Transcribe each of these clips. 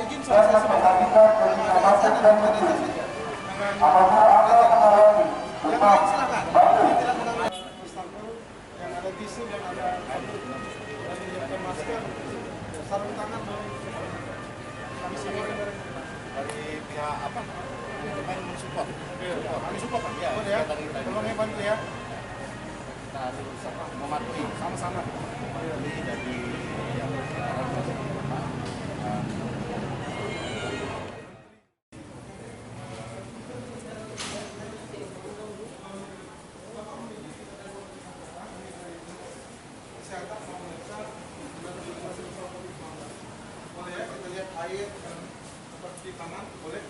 izin saya sebentar. Yang lain silakan. Tidak menangani Istanbul yang ada tisu dan ada masker, sarung tangan kami semua dari pihak apa? Main mensupport. Kami support kan? Ya. Tolong ya bantu ya. Kita harus mematuhi sama-sama. Ini dari yang kesehatan pemirsa boleh ya, kita lihat air seperti kanan boleh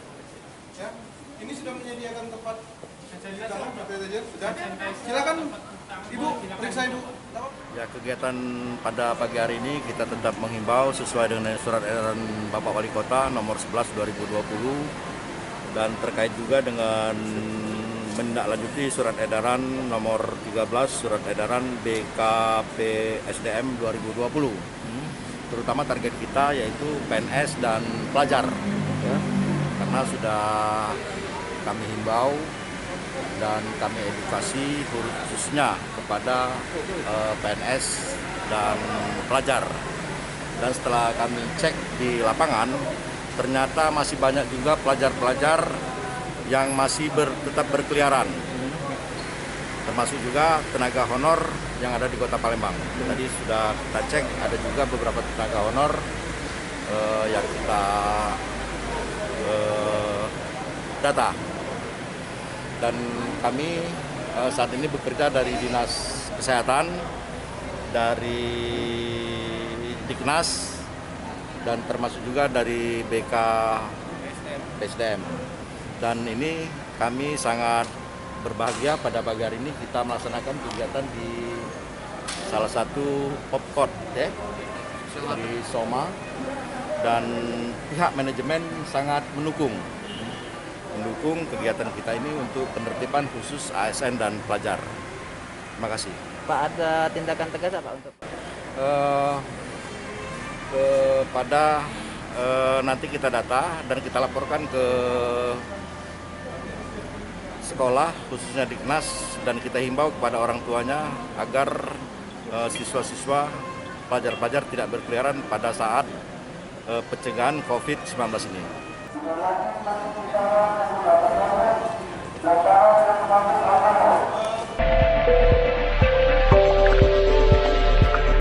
ya. Ini sudah menyediakan tempat di dalam sudah. Silakan Ibu, periksa Ibu. Ya, kegiatan pada pagi hari ini kita tetap menghimbau sesuai dengan surat edaran Bapak Wali Kota nomor 11 2020 dan terkait juga dengan menindaklanjuti surat edaran nomor 13 surat edaran BKPSDM 2020. Terutama target kita yaitu PNS dan pelajar. Ya, karena sudah kami himbau dan kami edukasi khususnya kepada PNS dan pelajar. Dan setelah kami cek di lapangan, ternyata masih banyak juga pelajar-pelajar yang masih tetap berkeliaran. Termasuk juga tenaga honor yang ada di Kota Palembang. Tadi sudah kita cek, ada juga beberapa tenaga honor yang kita data. Dan kami saat ini bekerja dari Dinas Kesehatan, dari Diknas, dan termasuk juga dari BKPSDM. Dan ini kami sangat berbahagia pada pagi hari ini kita melaksanakan kegiatan di salah satu popcode ya, di Soma, dan pihak manajemen sangat mendukung kegiatan kita ini untuk penertiban khusus ASN dan pelajar. Terima kasih. Pak, ada tindakan tegas apa untuk? Kepada nanti kita data dan kita laporkan ke sekolah khususnya Diknas, dan kita himbau kepada orang tuanya agar siswa-siswa, pelajar-pelajar tidak berkeliaran pada saat pencegahan COVID-19 ini. Sudah